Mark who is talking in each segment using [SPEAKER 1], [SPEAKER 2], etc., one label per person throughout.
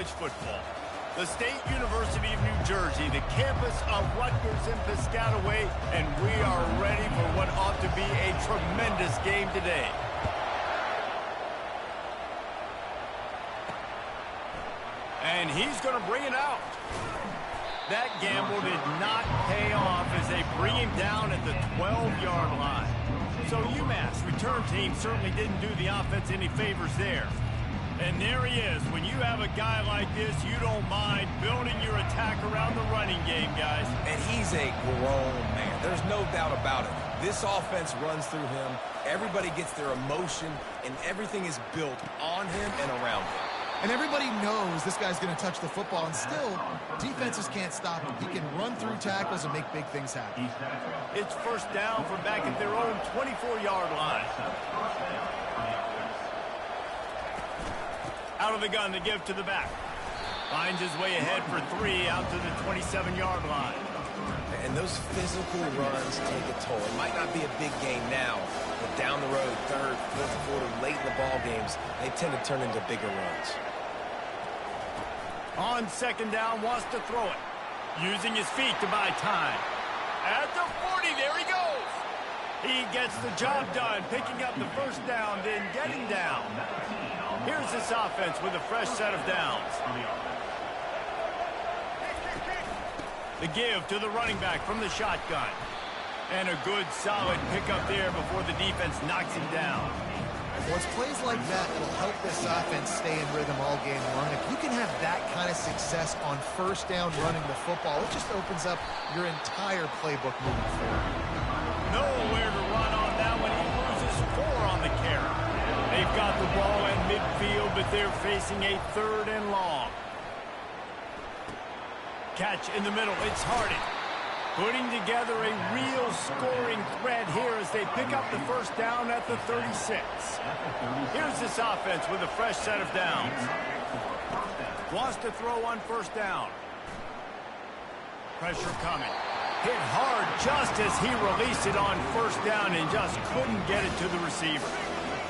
[SPEAKER 1] college football. The State University of New Jersey, the campus of Rutgers in Piscataway, and we are ready for what ought to be a tremendous game today. And he's going to bring it out. That gamble did not pay off as they bring him down at the 12-yard line. So UMass return team certainly didn't do the offense any favors there. And there he is. When you have a guy like this, you don't mind building your attack around the running game, guys.
[SPEAKER 2] And he's a grown man. There's no doubt about it. This offense runs through him. Everybody gets their emotion, and everything is built on him and around him.
[SPEAKER 3] And everybody knows this guy's going to touch the football, and still, defenses can't stop him. He can run through tackles and make big things happen.
[SPEAKER 1] It's first down from back at their own 24-yard line. Out of the gun to give to the back. Finds his way ahead for 3 out to the 27-yard line.
[SPEAKER 2] And those physical runs take a toll. It might not be a big game now, but down the road, third, fourth quarter, late in the ball games, they tend to turn into bigger runs.
[SPEAKER 1] On second down, wants to throw it. Using his feet to buy time. At the 40, there he goes. He gets the job done, picking up the first down, then getting down. Here's this offense with a fresh set of downs. The give to the running back from the shotgun. And a good, solid pickup there before the defense knocks him down.
[SPEAKER 3] Well, it's plays like that that'll help this offense stay in rhythm all game long. If you can have that kind of success on first down running the football, it just opens up your entire playbook moving forward.
[SPEAKER 1] Nowhere to run on that one. He loses 4 on the carry. They've got the ball in midfield, but they're facing a 3rd and long. Catch in the middle. It's Hardy. Putting together a real scoring threat here as they pick up the first down at the 36. Here's this offense with a fresh set of downs. Wants to throw on first down. Pressure coming. Hit hard just as he released it on first down and just couldn't get it to the receiver.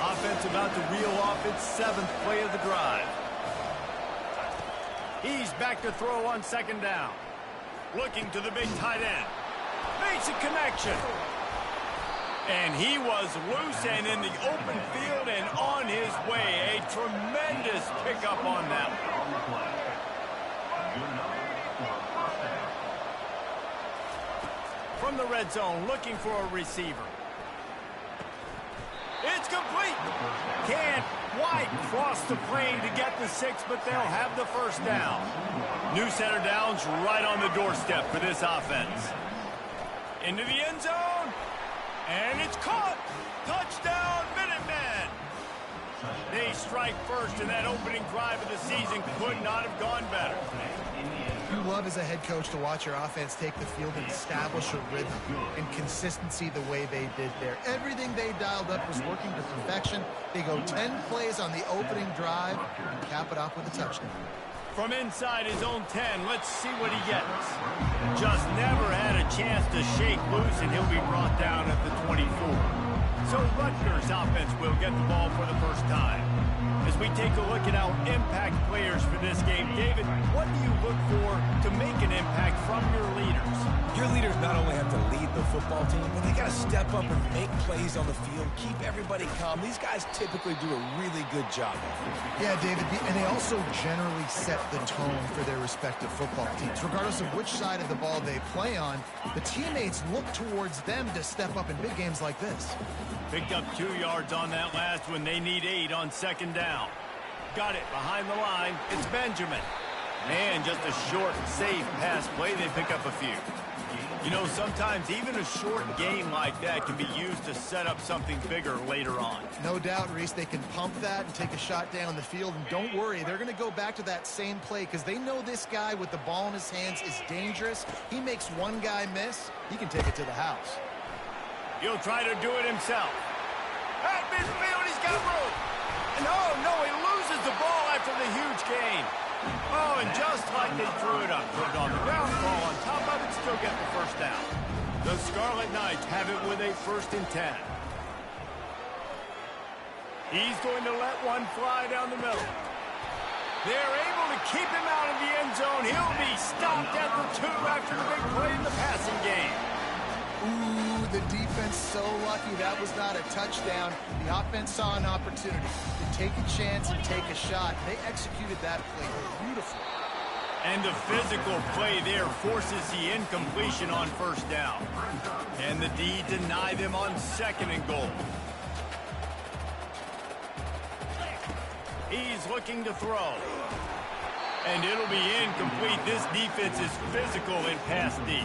[SPEAKER 1] Offense about to reel off its 7th play of the drive. He's back to throw on second down. Looking to the big tight end. Makes a connection. And he was loose and in the open field and on his way. A tremendous pickup on that one. From the red zone, looking for a receiver. It's complete. Can't quite cross the plane to get the 6, but they'll have the first down. New set of downs right on the doorstep for this offense. Into the end zone. And it's caught. Touchdown, Minutemen. They strike first, and that opening drive of the season could not have gone better.
[SPEAKER 3] You love as a head coach to watch your offense take the field and establish a rhythm and consistency the way they did there. Everything they dialed up was working to perfection. They go 10 plays on the opening drive and cap it off with a touchdown.
[SPEAKER 1] From inside his own 10, let's see what he gets. Just never had a chance to shake loose, and he'll be brought down at the 24. So Rutgers offense will get the ball for the first time. As we take a look at our impact players for this game, David, what do you look for to make an impact from your leaders?
[SPEAKER 2] Your leaders not only have to lead the football team, but they got to step up and make plays on the field, keep everybody calm. These guys typically do a really good job.
[SPEAKER 3] Yeah, David, and they also generally set the tone for their respective football teams. Regardless of which side of the ball they play on, the teammates look towards them to step up in big games like this.
[SPEAKER 1] Picked up 2 yards on that last one. They need 8 on second down. Got it behind the line. It's Benjamin. And just a short, safe pass play. They pick up a few. You know, sometimes even a short game like that can be used to set up something bigger later on.
[SPEAKER 3] No doubt, Reese, they can pump that and take a shot down the field. And don't worry, they're going to go back to that same play because they know this guy with the ball in his hands is dangerous. He makes one guy miss, he can take it to the house.
[SPEAKER 1] He'll try to do it himself. At midfield, he's got room. And oh, no, he loses the ball after the huge gain. Oh, and just like they threw it up, put it on the ground, ball on top of it, still get the first down. The Scarlet Knights have it with a 1st and 10. He's going to let one fly down the middle. They're able to keep him out of the end zone. He'll be stopped at the 2 after the big play in the passing game.
[SPEAKER 3] Ooh, the defense so lucky that was not a touchdown. The offense saw an opportunity to take a chance and take a shot. They executed that play beautifully.
[SPEAKER 1] And the physical play there forces the incompletion on first down. And the D deny them on 2nd and goal. He's looking to throw. And it'll be incomplete. This defense is physical in pass D.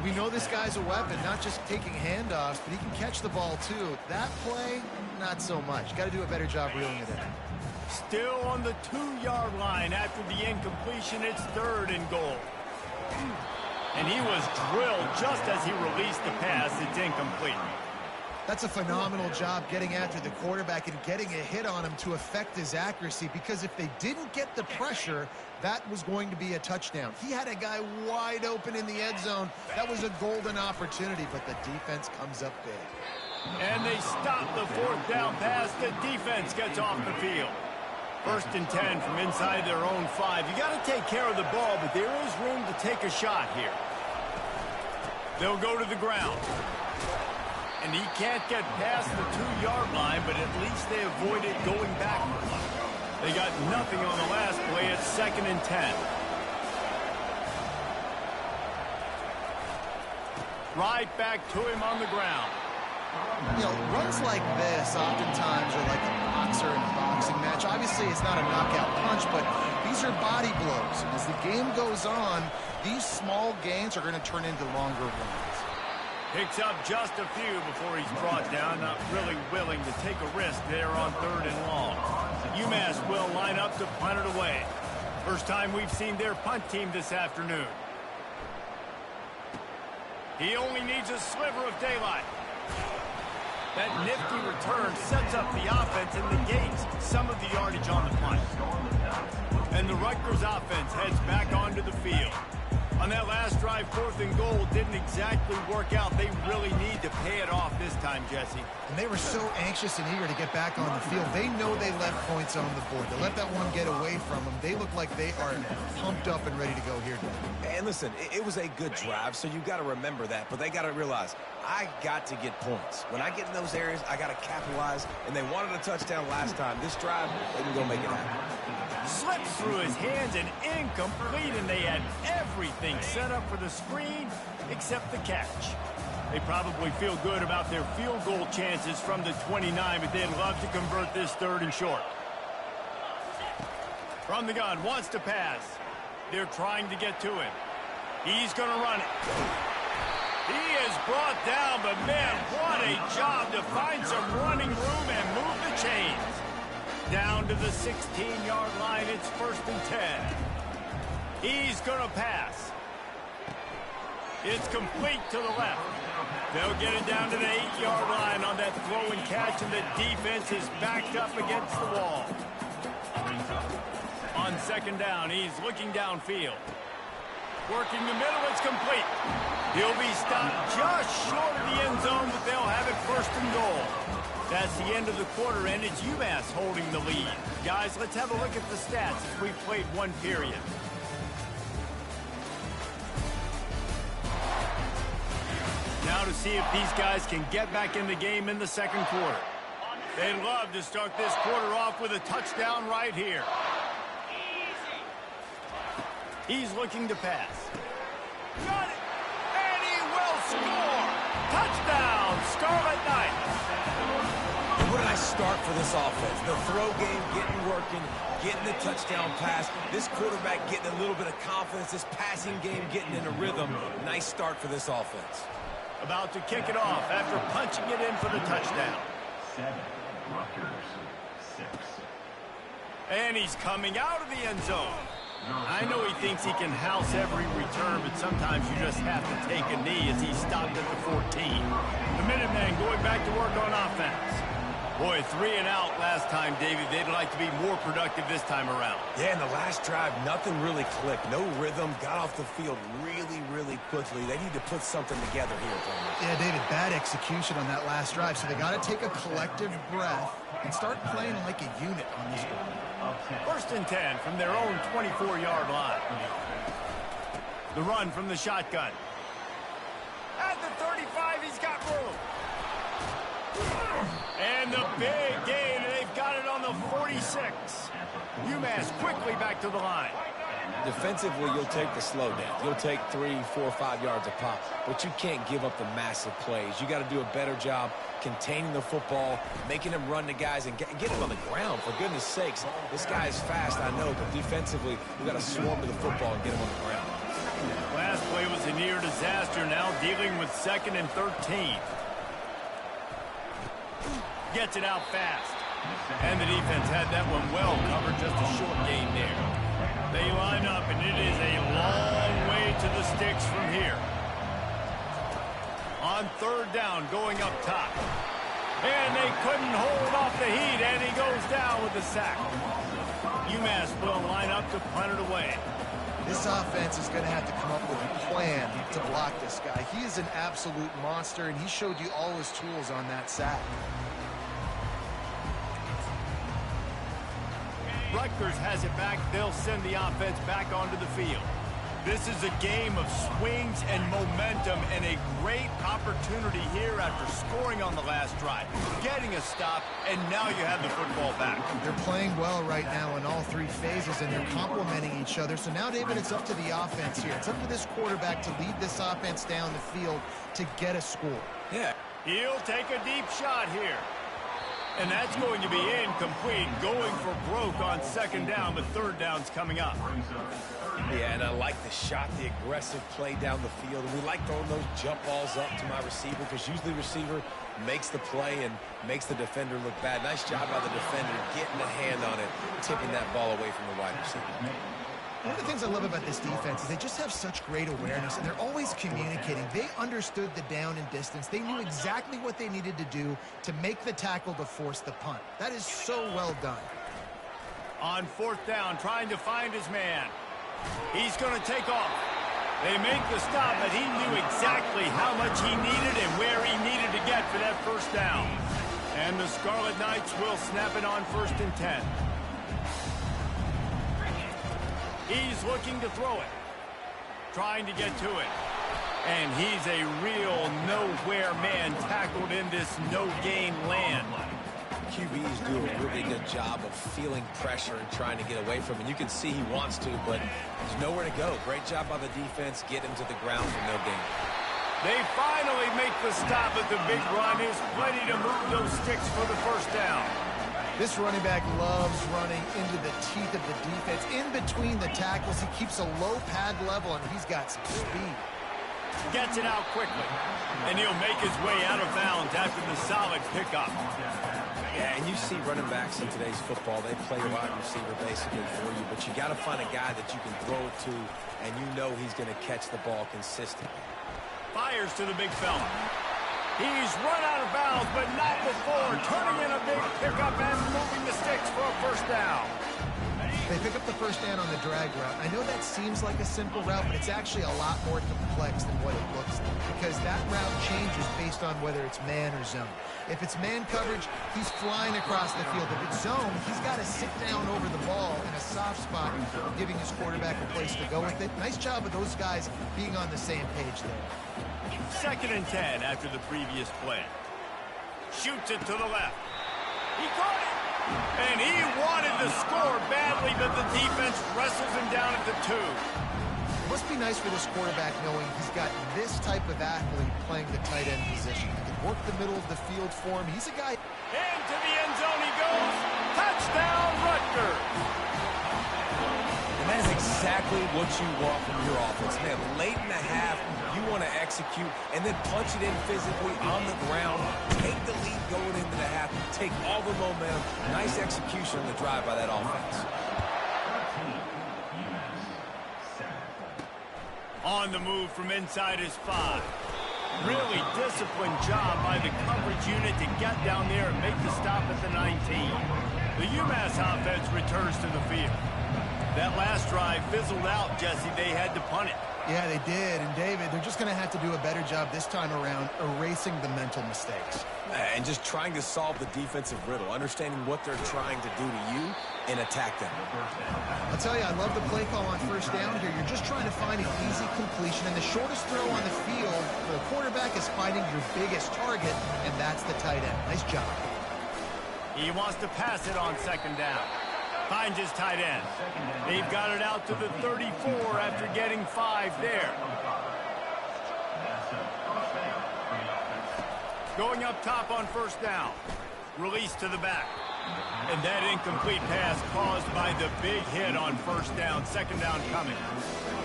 [SPEAKER 3] We know this guy's a weapon, not just taking handoffs, but he can catch the ball too. That play, not so much. Got to do a better job reeling it in.
[SPEAKER 1] Still on the 2-yard line after the incompletion. It's 3rd and goal. And he was drilled just as he released the pass. It's incomplete.
[SPEAKER 3] That's a phenomenal job getting after the quarterback and getting a hit on him to affect his accuracy, because if they didn't get the pressure, that was going to be a touchdown. He had a guy wide open in the end zone. That was a golden opportunity, but the defense comes up big.
[SPEAKER 1] And they stop the 4th down pass. The defense gets off the field. 1st and 10 from inside their own 5. You got to take care of the ball, but there is room to take a shot here. They'll go to the ground. And he can't get past the 2-yard line, but at least they avoided going backwards. They got nothing on the last play. It's 2nd and 10. Right back to him on the ground.
[SPEAKER 3] You know, runs like this oftentimes are like a boxer in a boxing match. Obviously, it's not a knockout punch, but these are body blows. And as the game goes on, these small gains are going to turn into longer runs.
[SPEAKER 1] Picks up just a few before he's brought down. Not really willing to take a risk there on 3rd and long. UMass will line up to punt it away. First time we've seen their punt team this afternoon. He only needs a sliver of daylight. That nifty return sets up the offense and negates some of the yardage on the punt. And the Rutgers offense heads back onto the field. On that last drive, 4th and goal didn't exactly work out. They really need to pay it off this time, Jesse.
[SPEAKER 3] And they were so anxious and eager to get back on the field. They know they left points on the board. They let that one get away from them. They look like they are pumped up and ready to go here today.
[SPEAKER 2] And listen, it was a good drive, so you got to remember that. But they got to realize, I got to get points. When I get in those areas, I got to capitalize. And they wanted a touchdown last time. This drive, they can go make it happen.
[SPEAKER 1] Slips through his hands and incomplete, and they had everything set up for the screen except the catch. They probably feel good about their field goal chances from the 29, but they'd love to convert this 3rd and short. From the gun, wants to pass. They're trying to get to him. He's going to run it. He is brought down, but man, what a job to find some running room and move the chains. Down to the 16-yard line, it's 1st and 10. He's going to pass. It's complete to the left. They'll get it down to the 8-yard line on that throw and catch, and the defense is backed up against the wall. On 2nd down, he's looking downfield. Working the middle, it's complete. He'll be stopped just short of the end zone, but they'll have it 1st and goal. That's the end of the quarter, and it's UMass holding the lead. Guys, let's have a look at the stats as we've played one period. Now to see if these guys can get back in the game in the 2nd quarter. They'd love to start this quarter off with a touchdown right here. He's looking to pass. Got it! And he will score! Touchdown, Scarlet Knights!
[SPEAKER 2] Where did I start for this offense? The throw game getting working, getting the touchdown pass. This quarterback getting a little bit of confidence. This passing game getting in a rhythm. Nice start for this offense.
[SPEAKER 1] About to kick it off after punching it in for the touchdown.
[SPEAKER 4] 7, Rutgers 6.
[SPEAKER 1] And he's coming out of the end zone. I know he thinks he can house every return, but sometimes you just have to take a knee as he stopped at the 14. The Minutemen going back to work on offense. Boy, 3 and out last time, David. They'd like to be more productive this time around.
[SPEAKER 2] Yeah, in the last drive, nothing really clicked. No rhythm, got off the field really quickly. They need to put something together here, Tony.
[SPEAKER 3] Yeah, David, bad execution on that last drive, so they got to take a collective breath and start playing like a unit on this drive.
[SPEAKER 1] First and 10 from their own 24-yard line. The run from the shotgun. At the 35, he's got room. And the big gain, and they've got it on the 46. UMass quickly back to the line.
[SPEAKER 2] Defensively, you'll take the slow down. You'll take 3, 4, 5 yards a pop, but you can't give up the massive plays. You got to do a better job containing the football, making him run to guys, and get him on the ground, for goodness sakes. This guy is fast, I know, but defensively, we got to swarm to the football and get him on the ground.
[SPEAKER 1] Last play was a near disaster, now dealing with 2nd and 13. Gets it out fast. And the defense had that one well covered, just a short gain there. They line up, and it is a long way to the sticks from here. On 3rd down, going up top. And they couldn't hold off the heat, and he goes down with the sack. UMass will line up to punt it away.
[SPEAKER 3] This offense is going to have to come up with a plan to block this guy. He is an absolute monster, and he showed you all his tools on that sack.
[SPEAKER 1] Rutgers has it back. They'll send the offense back onto the field. This is a game of swings and momentum, and a great opportunity here after scoring on the last drive, getting a stop, and now you have the football back.
[SPEAKER 3] They're playing well right now in all 3 phases, and they're complementing each other. So now, David, it's up to the offense here. It's up to this quarterback to lead this offense down the field to get a score.
[SPEAKER 2] Yeah.
[SPEAKER 1] He'll take a deep shot here. And that's going to be incomplete, going for broke on 2nd down, but 3rd down's coming up.
[SPEAKER 2] Yeah, and I like the shot, the aggressive play down the field. And we like throwing those jump balls up to my receiver, because usually the receiver makes the play and makes the defender look bad. Nice job by the defender getting a hand on it, tipping that ball away from the wide receiver.
[SPEAKER 3] One of the things I love about this defense is they just have such great awareness, and they're always communicating. They understood the down and distance. They knew exactly what they needed to do to make the tackle to force the punt. That is so well done.
[SPEAKER 1] On 4th down, trying to find his man. He's going to take off. They make the stop, but he knew exactly how much he needed and where he needed to get for that 1st down. And the Scarlet Knights will snap it on 1st and 10. He's looking to throw it. Trying to get to it. And he's a real nowhere man tackled in this no-gain land.
[SPEAKER 2] QBs do a really good job of feeling pressure and trying to get away from it. You can see he wants to, but there's nowhere to go. Great job by the defense, get him to the ground for no gain.
[SPEAKER 1] They finally make the stop, but the big run is ready to move those sticks for the 1st down.
[SPEAKER 3] This running back loves running into the teeth of the defense. In between the tackles, he keeps a low pad level, and he's got some speed.
[SPEAKER 1] Gets it out quickly, and he'll make his way out of bounds after the solid pickup.
[SPEAKER 2] Yeah, and you see running backs in today's football, they play a wide receiver basically for you, but you got to find a guy that you can throw it to, and you know he's going to catch the ball consistently.
[SPEAKER 1] Fires to the big fella. He's run out of bounds, but not before turning in a big pickup and moving the sticks for a 1st down.
[SPEAKER 3] They pick up the 1st down on the drag route. I know that seems like a simple route, but it's actually a lot more complex than what it looks like, because that route changes based on whether it's man or zone. If it's man coverage, he's flying across the field. If it's zone, he's got to sit down over the ball in a soft spot, giving his quarterback a place to go with it. Nice job of those guys being on the same page there.
[SPEAKER 1] 2nd and 10 after the previous play. Shoots it to the left. He caught it. And he wanted to score badly, but the defense wrestles him down at the 2.
[SPEAKER 3] It must be nice for this quarterback knowing he's got this type of athlete playing the tight end position. He can work the middle of the field for him. He's a guy.
[SPEAKER 1] Into the end zone he goes. Touchdown, Rutgers.
[SPEAKER 2] And that is exactly what you want from your offense. Man, late in the half, you want to execute and then punch it in physically on the ground, take the lead going into the half, take all the momentum. Nice execution on the drive by that offense.
[SPEAKER 1] On the move from inside his 5. Really disciplined job by the coverage unit to get down there and make the stop at the 19. The UMass offense returns to the field. That last drive fizzled out, Jesse. They had to punt it.
[SPEAKER 3] Yeah, they did. And, David, they're just going to have to do a better job this time around erasing the mental mistakes.
[SPEAKER 2] And just trying to solve the defensive riddle, understanding what they're trying to do to you and attack them.
[SPEAKER 3] I'll tell you, I love the play call on first down here. You're just trying to find an easy completion, and the shortest throw on the field for the quarterback is finding your biggest target, and that's the tight end. Nice job.
[SPEAKER 1] He wants to pass it on second down. Finds his tight end. They've got it out to the 34 after getting 5 there. Going up top on first down. Release to the back. And that incomplete pass caused by the big hit on first down. Second down coming.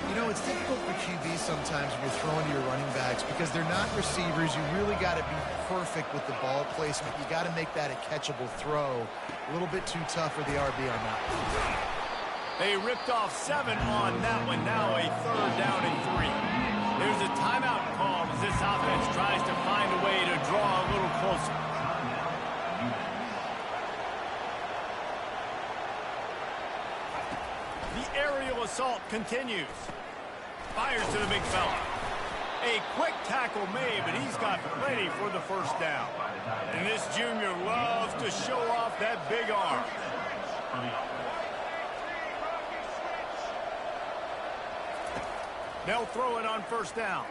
[SPEAKER 3] You know, it's difficult for QBs sometimes when you're throwing to your running backs because they're not receivers. You really got to be perfect with the ball placement. You got to make that a catchable throw. A little bit too tough for the RB on that one.
[SPEAKER 1] They ripped off 7 on that one. Now a third down and 3. There's a timeout call as this offense tries to find a way to draw a little closer. The aerial assault continues. Fires to the big fella. A quick tackle made, but he's got plenty for the first down. And this junior loves to show off that big arm. They'll throw it on first down.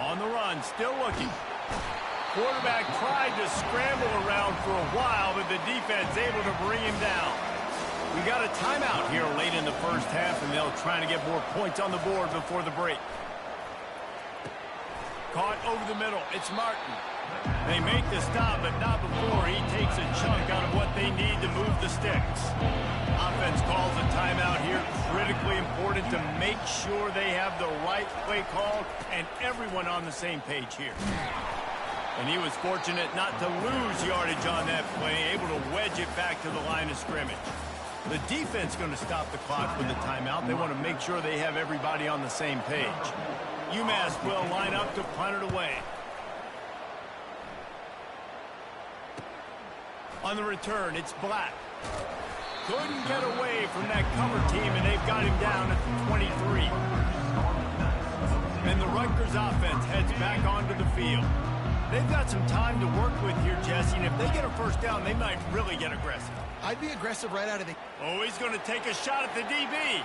[SPEAKER 1] On the run, still looking. Quarterback tried to scramble around for a while, but the defense able to bring him down. We got a timeout here late in the first half, and they'll try to get more points on the board before the break. Caught over the middle. It's Martin. They make the stop, but not before he takes a chunk out of what they need to move the sticks. Offense calls a timeout here. Critically important to make sure they have the right play call and everyone on the same page here. And he was fortunate not to lose yardage on that play, able to wedge it back to the line of scrimmage. The defense going to stop the clock with the timeout. They want to make sure they have everybody on the same page. UMass will line up to punt it away. On the return, it's Black. Couldn't get away from that cover team, and they've got him down at the 23. And the Rutgers offense heads back onto the field. They've got some time to work with here, Jesse, and if they get a first down, they might really get aggressive.
[SPEAKER 3] I'd be aggressive right out of the...
[SPEAKER 1] Oh, he's going to take a shot at the DB.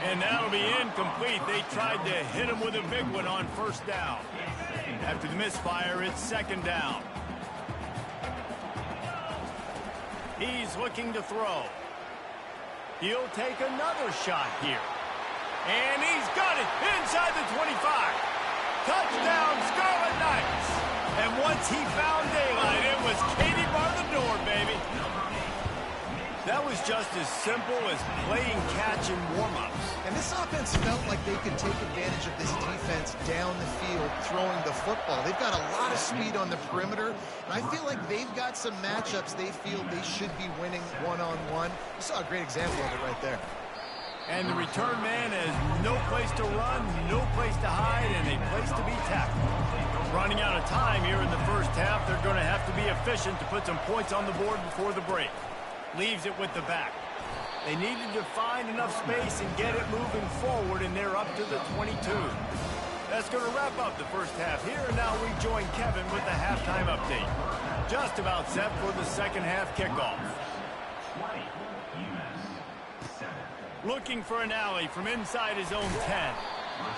[SPEAKER 1] And that'll be incomplete. They tried to hit him with a big one on first down. After the misfire, it's second down. He's looking to throw. He'll take another shot here. And he's got it inside the 25. Touchdown, Scarlet Knights. And once he found daylight, it was Katie bar the door, baby. That was just as simple as playing catch in warm-ups.
[SPEAKER 3] And this offense felt like they could take advantage of this defense down the field throwing the football. They've got a lot of speed on the perimeter, and I feel like they've got some matchups they feel they should be winning one-on-one. You saw a great example of it right there.
[SPEAKER 1] And the return man has no place to run, no place to hide, and a place to be tackled. Running out of time here in the first half, they're going to have to be efficient to put some points on the board before the break. Leaves it with the back. They needed to find enough space and get it moving forward, and they're up to the 22. That's going to wrap up the first half here, and now we join Kevin with the halftime update. Just about set for the second half kickoff. Looking for an alley from inside his own 10.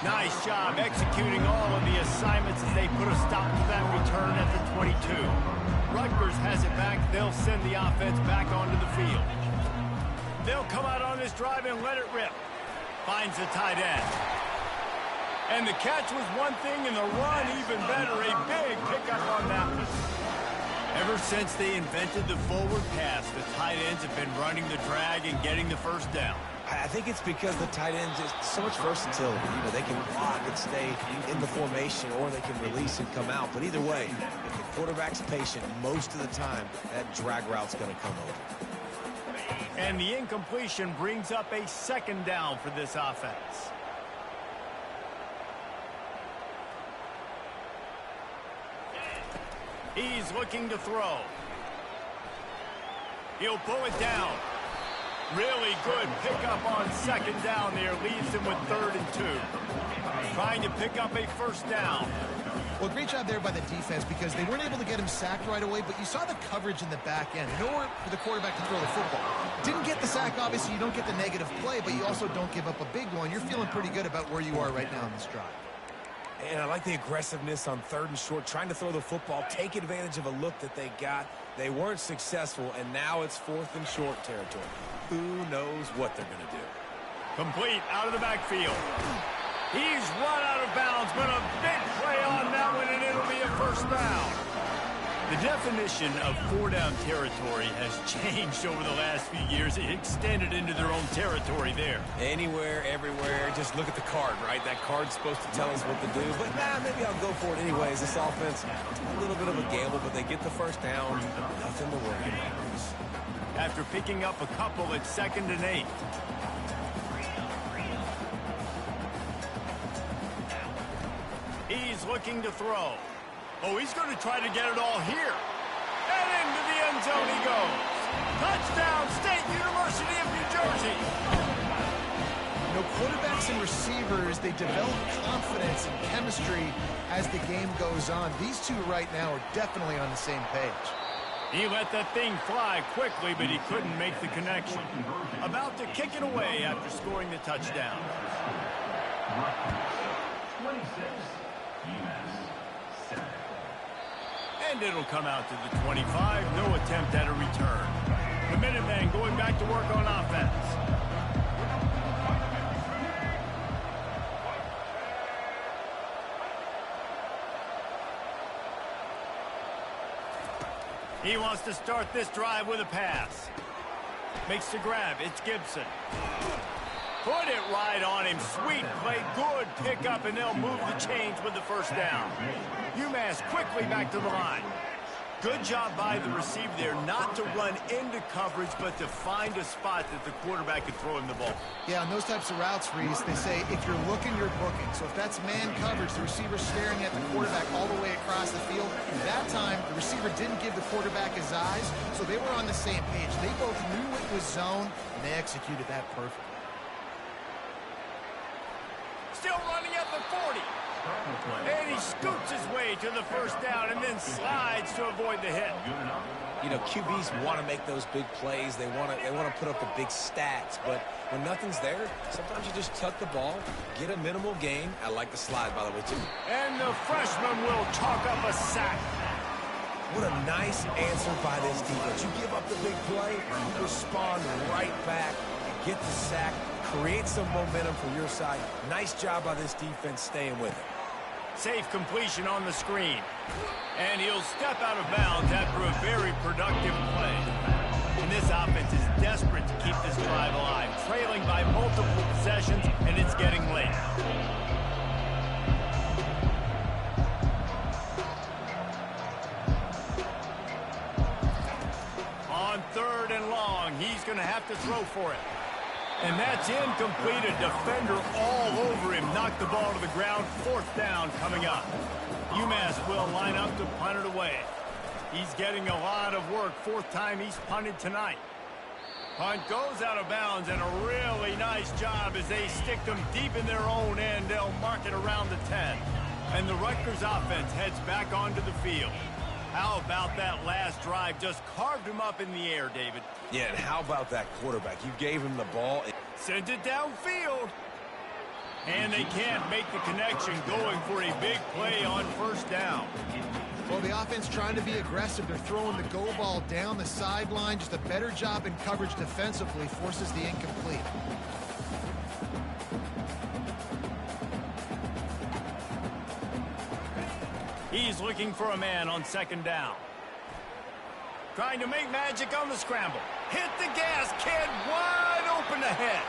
[SPEAKER 1] Nice job executing all of the assignments as they put a stop to that return at the 22. Rutgers has it back. They'll send the offense back onto the field. They'll come out on this drive and let it rip. Finds the tight end. And the catch was one thing, and the run even better. A big pickup on that one. Ever since they invented the forward pass, the tight ends have been running the drag and getting the first down.
[SPEAKER 2] I think it's because the tight ends is so much versatility. You know, they can block and stay in the formation, or they can release and come out. But either way, if the quarterback's patient, most of the time, that drag route's going to come over.
[SPEAKER 1] And the incompletion brings up a second down for this offense. He's looking to throw. He'll pull it down. Really good pickup on second down there. Leaves them with 3rd and 2. Trying to pick up a first down.
[SPEAKER 3] Well, great job there by the defense because they weren't able to get him sacked right away, but you saw the coverage in the back end. Nowhere for the quarterback to throw the football. Didn't get the sack, obviously. You don't get the negative play, but you also don't give up a big one. You're feeling pretty good about where you are right now in this drive.
[SPEAKER 2] And I like the aggressiveness on 3rd and short, trying to throw the football, take advantage of a look that they got. They weren't successful, and now it's 4th and short territory. Who knows what they're going to do?
[SPEAKER 1] Complete out of the backfield. He's run out of bounds, but a big play on that one, and it'll be a first down. The definition of 4-down territory has changed over the last few years. It extended into their own territory there.
[SPEAKER 2] Anywhere, everywhere, just look at the card, right? That card's supposed to tell us what to do, but maybe I'll go for it anyways. This offense, a little bit of a gamble, but they get the first down. Nothing to worry about.
[SPEAKER 1] After picking up a couple at 2nd and 8. He's looking to throw. Oh, he's going to try to get it all here. And into the end zone he goes. Touchdown, State University of New Jersey.
[SPEAKER 3] You know, quarterbacks and receivers, they develop confidence and chemistry as the game goes on. These two right now are definitely on the same page.
[SPEAKER 1] He let that thing fly quickly, but he couldn't make the connection. About to kick it away after scoring the touchdown.
[SPEAKER 4] 26. UMass 7.
[SPEAKER 1] And it'll come out to the 25. No attempt at a return. The Minutemen going back to work on offense. He wants to start this drive with a pass. Makes the grab. It's Gibson. Put it right on him. Sweet play. Good pickup, and they'll move the chains with the first down. UMass quickly back to the line. Good job by the receiver there not to run into coverage, but to find a spot that the quarterback could throw him the ball.
[SPEAKER 3] Yeah, on those types of routes, Reese, they say if you're looking, you're booking. So if that's man coverage, the receiver's staring at the quarterback all the way across the field. That time, the receiver didn't give the quarterback his eyes, so they were on the same page. They both knew it was zone, and they executed that perfectly.
[SPEAKER 1] Still running at the 40. And he scoots his way to the first down and then slides to avoid the hit.
[SPEAKER 2] You know, QBs want to make those big plays. They want to put up the big stats. But when nothing's there, sometimes you just tuck the ball, get a minimal gain. I like the slide, by the way, too.
[SPEAKER 1] And the freshman will chalk up a sack.
[SPEAKER 2] What a nice answer by this defense. You give up the big play, you respond right back, get the sack, create some momentum for your side. Nice job by this defense staying with it.
[SPEAKER 1] Safe completion on the screen. And he'll step out of bounds after a very productive play. And this offense is desperate to keep this drive alive, trailing by multiple possessions, and it's getting late. On 3rd and long, he's going to have to throw for it. And that's incomplete. A defender all over him. Knocked the ball to the ground. 4th down coming up. UMass will line up to punt it away. He's getting a lot of work. 4th time he's punted tonight. Punt goes out of bounds, and a really nice job as they stick them deep in their own end. They'll mark it around the 10. And the Rutgers offense heads back onto the field. How about that last drive? Just carved him up in the air, David.
[SPEAKER 2] Yeah, and how about that quarterback? You gave him the ball.
[SPEAKER 1] Sent it downfield. And they can't make the connection, going for a big play on 1st down.
[SPEAKER 3] Well, the offense trying to be aggressive. They're throwing the go ball down the sideline. Just a better job in coverage defensively forces the incomplete.
[SPEAKER 1] He's looking for a man on 2nd down. Trying to make magic on the scramble. Hit the gas, kid, wide open ahead.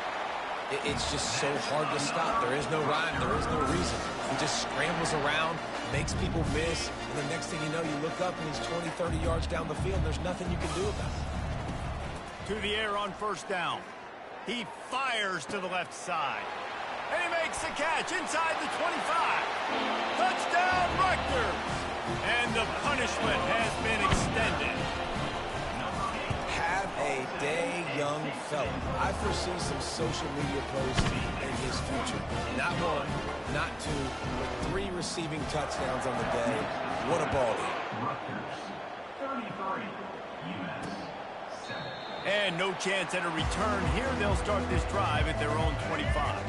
[SPEAKER 2] It's just so hard to stop. There is no rhyme. There is no reason. He just scrambles around, makes people miss, and the next thing you know, you look up and he's 20, 30 yards down the field, and there's nothing you can do about it.
[SPEAKER 1] To the air on 1st down. He fires to the left side. And he makes the catch inside the 25. Touchdown, Rutgers! And the punishment has been extended.
[SPEAKER 2] Have a stay young fella. I foresee some social media posts in his future. Not one, not two, but 3 receiving touchdowns on the day. What a ball game.
[SPEAKER 4] Rutgers 33, UMass 7.
[SPEAKER 1] And no chance at a return here. They'll start this drive at their own 25.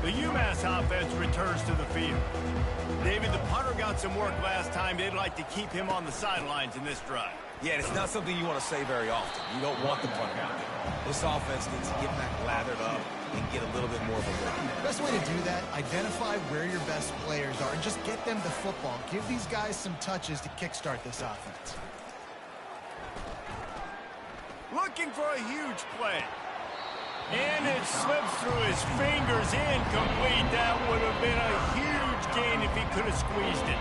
[SPEAKER 1] The UMass offense returns to the field. David, the punter got some work last time. They'd like to keep him on the sidelines in this drive.
[SPEAKER 2] Yeah, it's not something you want to say very often. You don't want the punter out there. This offense needs to get back lathered up and get a little bit more of a run.
[SPEAKER 3] Best way to do that, identify where your best players are and just get them the football. Give these guys some touches to kickstart this offense.
[SPEAKER 1] Looking for a huge play. And it slips through his fingers, incomplete. That would have been a huge gain if he could have squeezed it.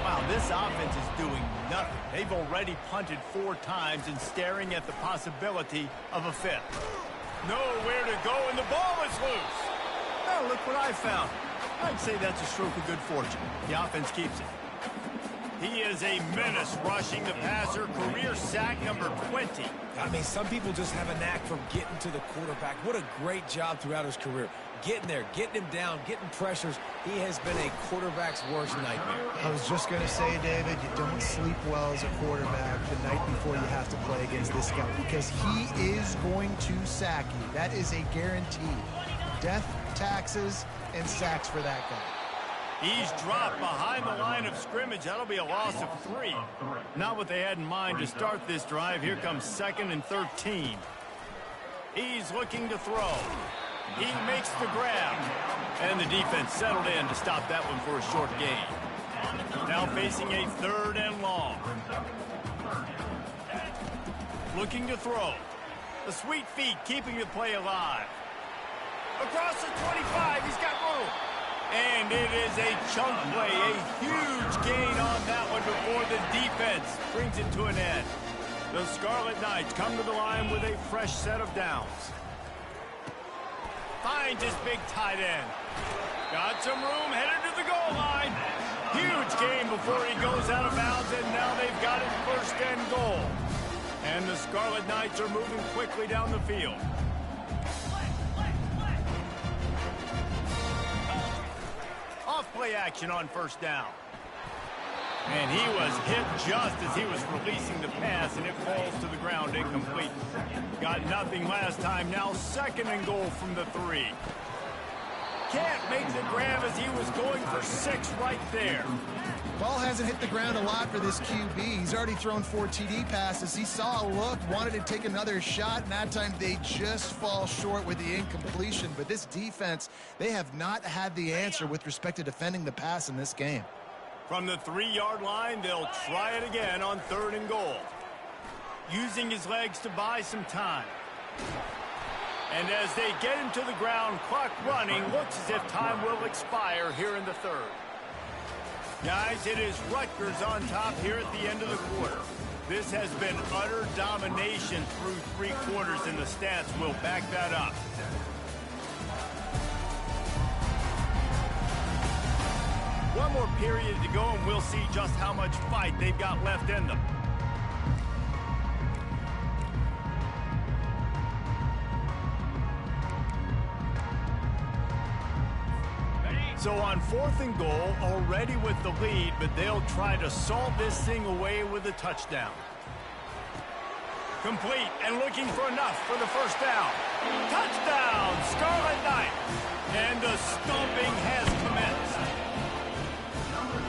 [SPEAKER 1] Wow, this offense is doing nothing. They've already punted 4 times and staring at the possibility of a 5th. Nowhere to go, and the ball is loose. Oh, look what I found. I'd say that's a stroke of good fortune. The offense keeps it. He is a menace rushing the passer. Career sack number 20.
[SPEAKER 2] I mean, some people just have a knack for getting to the quarterback. What a great job throughout his career. Getting there, getting him down, getting pressures. He has been a quarterback's worst nightmare.
[SPEAKER 3] I was just going to say, David, you don't sleep well as a quarterback the night before you have to play against this guy because he is going to sack you. That is a guarantee. Death, taxes, and sacks for that guy.
[SPEAKER 1] He's dropped behind the line of scrimmage. That'll be a loss of 3. Not what they had in mind to start this drive. Here comes 2nd and 13. He's looking to throw. He makes the grab. And the defense settled in to stop that one for a short gain. Now facing a 3rd and long. Looking to throw. The sweet feet keeping the play alive. Across the 25, he's got room. And it is a chunk play, a huge gain on that one before the defense brings it to an end. The Scarlet Knights come to the line with a fresh set of downs. Finds his big tight end. Got some room, headed to the goal line. Huge gain before he goes out of bounds, and now they've got it 1st and goal. And the Scarlet Knights are moving quickly down the field. Off-play action on 1st down. And he was hit just as he was releasing the pass, and it falls to the ground incomplete. Got nothing last time, now 2nd and goal from the 3. Can't make the grab as he was going for 6 right there.
[SPEAKER 3] Ball hasn't hit the ground a lot for this QB. He's already thrown 4 TD passes. He saw a look, wanted to take another shot, and that time they just fall short with the incompletion. But this defense, they have not had the answer with respect to defending the pass in this game.
[SPEAKER 1] From the 3-yard line, they'll try it again on 3rd and goal. Using his legs to buy some time. And as they get him to the ground, clock running, looks as if time will expire here in the 3rd. Guys, it is Rutgers on top here at the end of the quarter. This has been utter domination through 3 quarters, and the stats will back that up. One more period to go, and we'll see just how much fight they've got left in them. So on 4th and goal, already with the lead, but they'll try to salt this thing away with a touchdown. Complete and looking for enough for the 1st down. Touchdown, Scarlet Knights! And the stomping has commenced.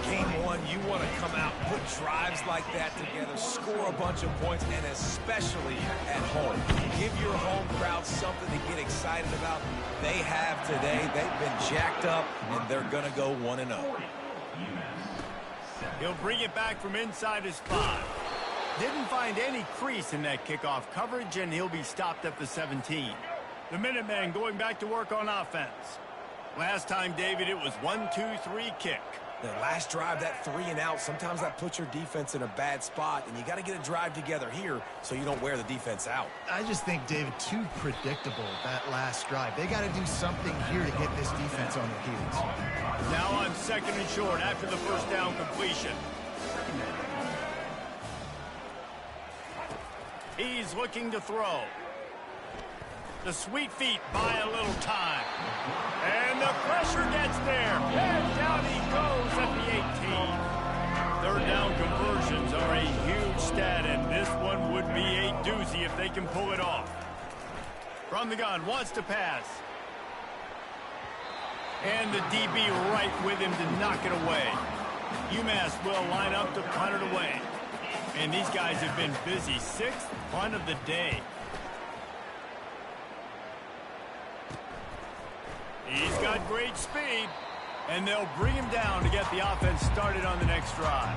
[SPEAKER 2] Game 1, you want to come out, put drives like that together, score a bunch of points, and especially at home. Give your home crowd something to get excited about. They have today. They've been jacked up, and they're going to go 1-0.
[SPEAKER 1] He'll bring it back from inside his 5. Didn't find any crease in that kickoff coverage, and he'll be stopped at the 17. The Minutemen going back to work on offense. Last time, David, it was 1-2-3 kick.
[SPEAKER 2] The last drive, that 3 and out, sometimes that puts your defense in a bad spot, and you got to get a drive together here so you don't wear the defense out.
[SPEAKER 3] I just think, David, too predictable, that last drive. They got to do something here to get this defense on their heels.
[SPEAKER 1] Now on 2nd and short after the 1st down completion. He's looking to throw. The sweet feet buy a little time. And the pressure gets there. And down he goes at the 18. Third down conversions are a huge stat, and this one would be a doozy if they can pull it off. From the gun, wants to pass. And the DB right with him to knock it away. UMass will line up to punt it away. And these guys have been busy. 6th punt of the day. He's got great speed. And they'll bring him down to get the offense started on the next drive.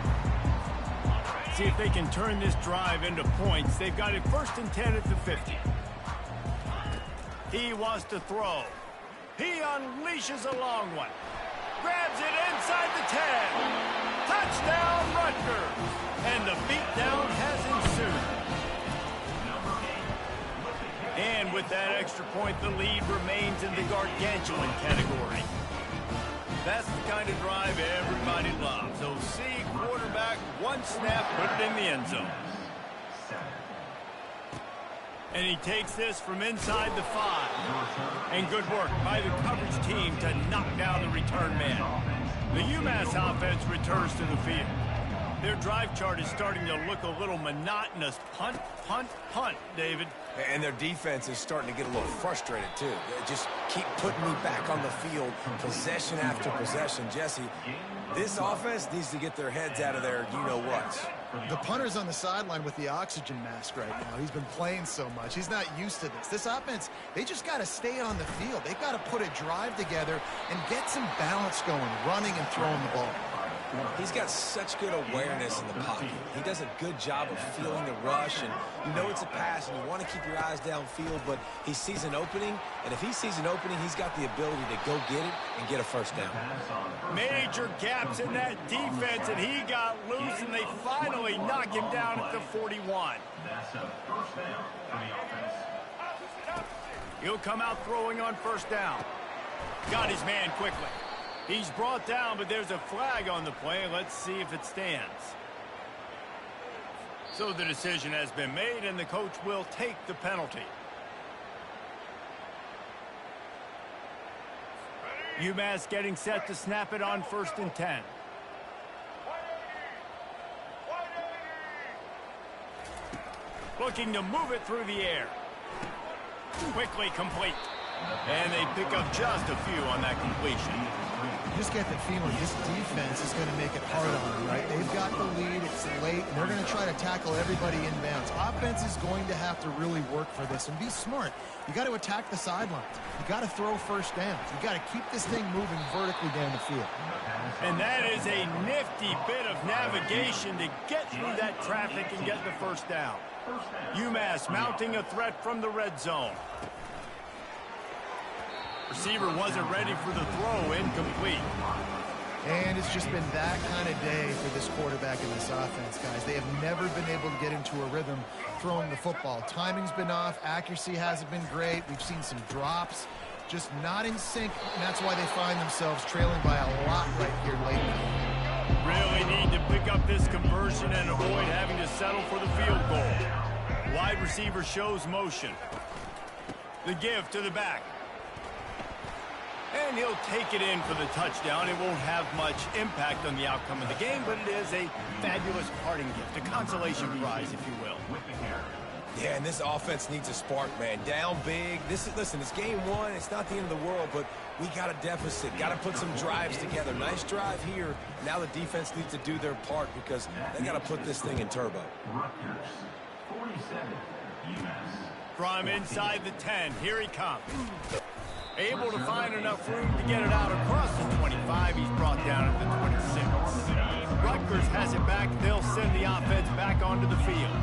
[SPEAKER 1] See if they can turn this drive into points. They've got it 1st and 10 at the 50. He wants to throw. He unleashes a long one. Grabs it inside the 10. Touchdown, Rutgers. And the beatdown has ensued. And with that extra point, the lead remains in the gargantuan category. That's the kind of drive everybody loves. So see quarterback, one snap, put it in the end zone. And he takes this from inside the 5. And good work by the coverage team to knock down the return man. The UMass offense returns to the field. Their drive chart is starting to look a little monotonous. Punt, punt, punt, David.
[SPEAKER 2] And their defense is starting to get a little frustrated, too. They just keep putting me back on the field, possession after possession. Jesse, this offense needs to get their heads out of their you-know-whats.
[SPEAKER 3] The punter's on the sideline with the oxygen mask right now. He's been playing so much. He's not used to this. This offense, they just got to stay on the field. They've got to put a drive together and get some balance going, running and throwing the ball.
[SPEAKER 2] He's got such good awareness in the pocket. He does a good job of feeling the rush, and you know it's a pass, and you want to keep your eyes downfield, but he sees an opening, and if he sees an opening, he's got the ability to go get it and get a first down.
[SPEAKER 1] Major gaps in that defense, and he got loose, and they finally knock him down at the 41.
[SPEAKER 4] That's a first down for the offense.
[SPEAKER 1] He'll come out throwing on first down. Got his man quickly. He's brought down, but there's a flag on the play. Let's see if it stands. So the decision has been made, and the coach will take the penalty. UMass getting set to snap it on 1st and 10. Looking to move it through the air. Quickly complete. And they pick up just a few on that completion.
[SPEAKER 3] You just get the feeling this defense is going to make it hard on them, right? They've got the lead, it's late, and they're going to try to tackle everybody inbounds. Offense is going to have to really work for this and be smart. You got to attack the sidelines. You got to throw first downs. You got to keep this thing moving vertically down the field.
[SPEAKER 1] And that is a nifty bit of navigation to get through that traffic and get the first down. UMass mounting a threat from the red zone. Receiver wasn't ready for the throw, incomplete.
[SPEAKER 3] And it's just been that kind of day for this quarterback and this offense, guys. They have never been able to get into a rhythm throwing the football. Timing's been off. Accuracy hasn't been great. We've seen some drops. Just not in sync, and that's why they find themselves trailing by a lot right here late.
[SPEAKER 1] Really need to pick up this conversion and avoid having to settle for the field goal. Wide receiver shows motion. The give to the back. And he'll take it in for the touchdown. It won't have much impact on the outcome of the game, but it is a fabulous parting gift, a consolation prize, if you will.
[SPEAKER 2] Yeah, and this offense needs a spark, man. Down big. Listen, it's game one. It's not the end of the world, but we got a deficit. Got to put some drives together. Nice drive here. Now the defense needs to do their part because they got to put this thing in turbo.
[SPEAKER 4] Rutgers, 47, UMass.
[SPEAKER 1] From inside the 10, here he comes. Able to find enough room to get it out across the 25. He's brought down at the 26. Rutgers has it back. They'll send the offense back onto the field.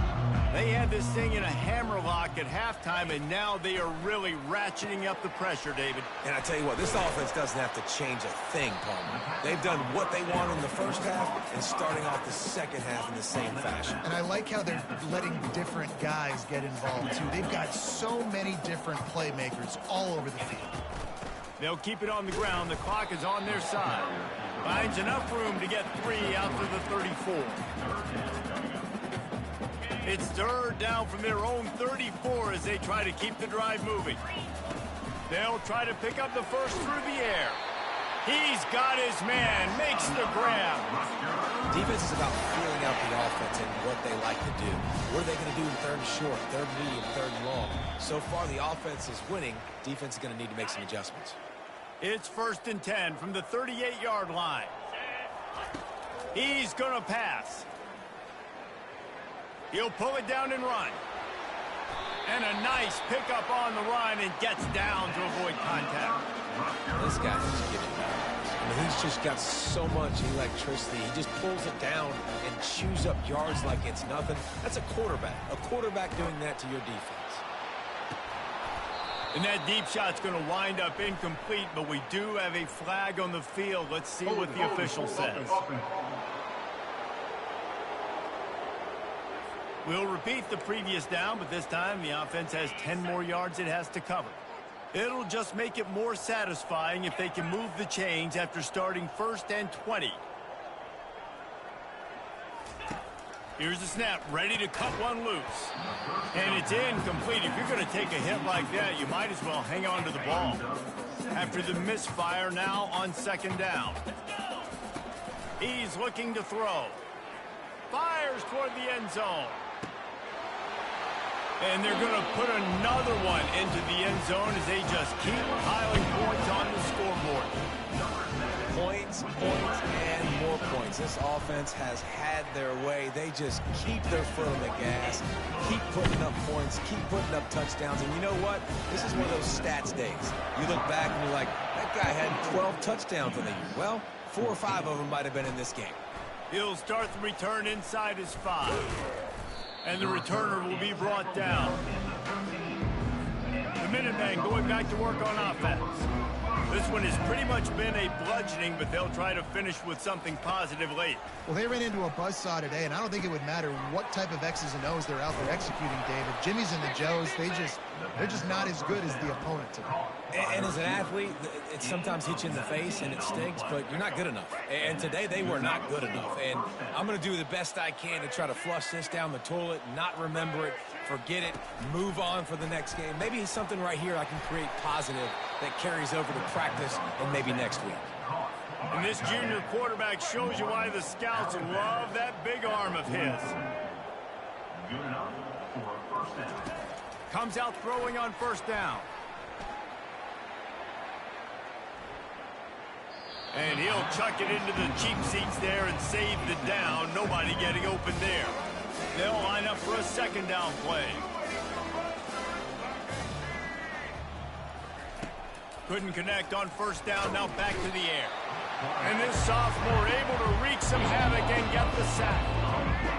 [SPEAKER 1] They had this thing in a hammerlock at halftime, and now they are really ratcheting up the pressure, David.
[SPEAKER 2] And I tell you what, this offense doesn't have to change a thing, Palmer. They've done what they want in the first half and starting off the second half in the same fashion.
[SPEAKER 3] And I like how they're letting different guys get involved, too. They've got so many different playmakers all over the field.
[SPEAKER 1] They'll keep it on the ground. The clock is on their side. Finds enough room to get 3 out to the 34. It's third down from their own 34 as they try to keep the drive moving. They'll try to pick up the first through the air. He's got his man, makes the grab.
[SPEAKER 2] Defense is about feeling out the offense and what they like to do. What are they going to do in third and short, third and medium, third and long? So far, the offense is winning. Defense is going to need to make some adjustments.
[SPEAKER 1] It's 1st and 10 from the 38-yard line. He's going to pass. He'll pull it down and run. And a nice pickup on the run and gets down to avoid contact.
[SPEAKER 2] This guy just gives it back. I mean, he's just got so much electricity. He just pulls it down and chews up yards like it's nothing. That's a quarterback. A quarterback doing that to your defense.
[SPEAKER 1] And that deep shot's going to wind up incomplete, but we do have a flag on the field. Let's see what the official says. We'll repeat the previous down, but this time the offense has 10 more yards it has to cover. It'll just make it more satisfying if they can move the chains after starting 1st and 20. Here's the snap, ready to cut one loose. And it's incomplete. If you're going to take a hit like that, you might as well hang on to the ball. After the misfire, now on 2nd down. He's looking to throw. Fires toward the end zone. And they're going to put another one into the end zone as they just keep piling points on the scoreboard.
[SPEAKER 2] Points, and more points. This offense has had their way. They just keep their foot on the gas, keep putting up points, keep putting up touchdowns. And you know what? This is one of those stats days. You look back and you're like, that guy had 12 touchdowns in the year. Well, 4 or 5 of them might have been in this game.
[SPEAKER 1] He'll start the return inside his 5. And the returner will be brought down. The Minutemen going back to work on offense. This one has pretty much been a bludgeoning, but they'll try to finish with something positive late.
[SPEAKER 3] Well, they ran into a buzzsaw today, and I don't think it would matter what type of X's and O's they're out there executing, David. Jimmy's and the Joes, they're just not as good as the opponent today.
[SPEAKER 2] And as an athlete, it sometimes hits you in the face and it stinks, but you're not good enough. And today they were not good enough. And I'm going to do the best I can to try to flush this down the toilet, not remember it, forget it, move on for the next game. Maybe something right here I can create positive that carries over to practice and maybe next week.
[SPEAKER 1] And this junior quarterback shows you why the scouts love that big arm of his. Comes out throwing on 1st down. And he'll chuck it into the cheap seats there and save the down. Nobody getting open there. They'll line up for a 2nd down play. Couldn't connect on 1st down, now back to the air. And this sophomore able to wreak some havoc and get the sack.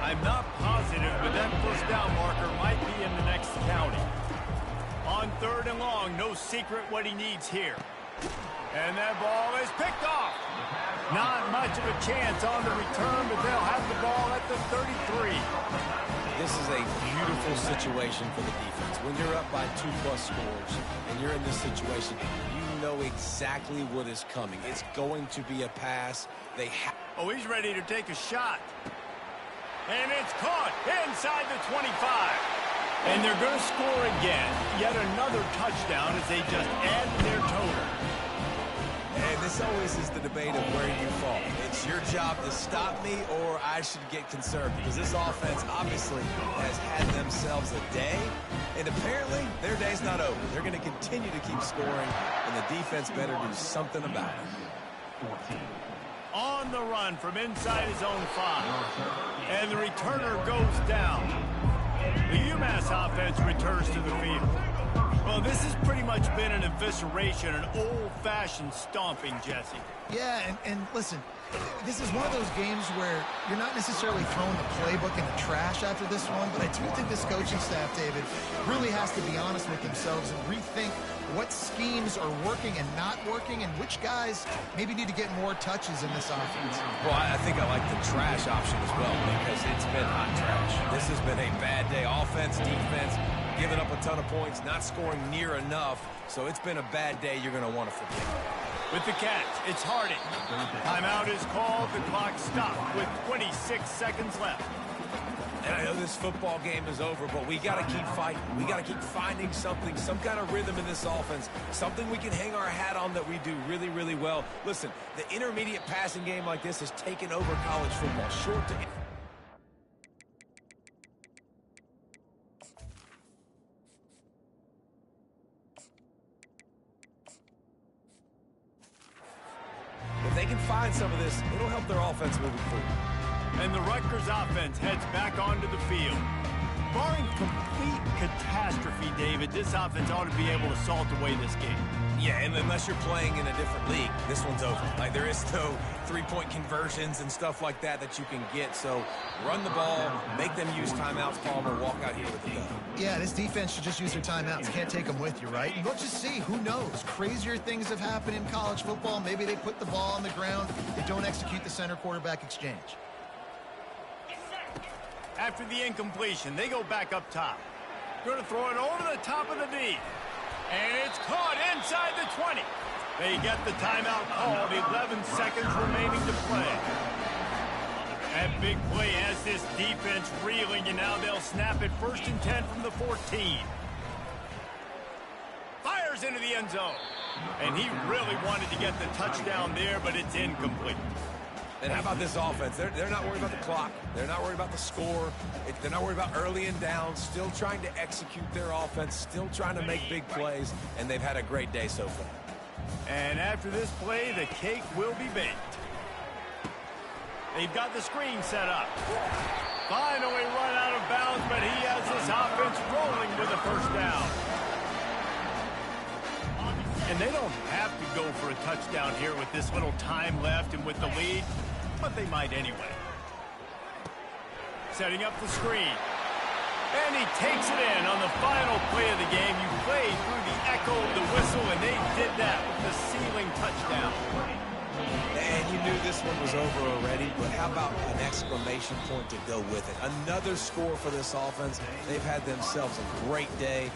[SPEAKER 1] I'm not positive, but that 1st down marker might be in the next county. On 3rd and long, no secret what he needs here. And that ball is picked off. Not much of a chance on the return, but they'll have the ball at the 33.
[SPEAKER 2] This is a beautiful situation for the defense. When you're up by 2+ scores and you're in this situation, you know exactly what is coming. It's going to be a pass.
[SPEAKER 1] Oh, he's ready to take a shot. And it's caught inside the 25. And they're going to score again. Yet another touchdown as they just add to their total.
[SPEAKER 2] And this always is the debate of where you fall. It's your job to stop me or I should get concerned because this offense obviously has had themselves a day. And apparently their day's not over. They're going to continue to keep scoring and the defense better do something about it.
[SPEAKER 1] On the run from inside his own 5. And the returner goes down. The UMass offense returns to the field. Well, this has pretty much been an evisceration, an old-fashioned stomping, Jesse.
[SPEAKER 3] Yeah, and listen, this is one of those games where you're not necessarily throwing the playbook in the trash after this one, but I do think this coaching staff, David, really has to be honest with themselves and rethink what schemes are working and not working and which guys maybe need to get more touches in this offense.
[SPEAKER 2] Well, I think I like the trash option as well because it's been hot trash. This has been a bad day. Offense, defense, giving up a ton of points, not scoring near enough. So it's been a bad day you're going to want to forget.
[SPEAKER 1] With the catch, it's Harding. Timeout is called. The clock stopped with 26 seconds left.
[SPEAKER 2] And I know this football game is over, but we got to keep fighting. We got to keep finding something, some kind of rhythm in this offense, something we can hang our hat on that we do really, really well. Listen, the intermediate passing game like this has taken over college football. Short to... If they can find some of this, it'll help their offense moving forward.
[SPEAKER 1] And the Rutgers offense heads back onto the field. Barring complete catastrophe, David, this offense ought to be able to salt away this game.
[SPEAKER 2] Yeah, and unless you're playing in a different league, this one's over. Like, there is no three-point conversions and stuff like that that you can get. So run the ball, make them use timeouts, Palmer, walk out here with the dub.
[SPEAKER 3] Yeah, this defense should just use their timeouts. Can't take them with you, right? And let's just see. Who knows? Crazier things have happened in college football. Maybe they put the ball on the ground. They don't execute the center quarterback exchange.
[SPEAKER 1] After the incompletion, they go back up top. Going to throw it over the top of the D. And it's caught inside the 20. They get the timeout called. 11 seconds remaining to play. That big play has this defense reeling, and now they'll snap it 1st and 10 from the 14. Fires into the end zone. And he really wanted to get the touchdown there, but it's incomplete.
[SPEAKER 2] And how about this offense? They're not worried about the clock. They're not worried about the score. They're not worried about early and down. Still trying to execute their offense. Still trying to make big plays. And they've had a great day so far.
[SPEAKER 1] And after this play, the cake will be baked. They've got the screen set up. Finally run out of bounds, but he has this offense rolling with a 1st down. And they don't have to go for a touchdown here with this little time left and with the lead, but they might anyway. Setting up the screen. And he takes it in on the final play of the game. You play through the echo of the whistle, and they did that with the ceiling touchdown.
[SPEAKER 2] And you knew this one was over already, but how about an exclamation point to go with it? Another score for this offense. They've had themselves a great day.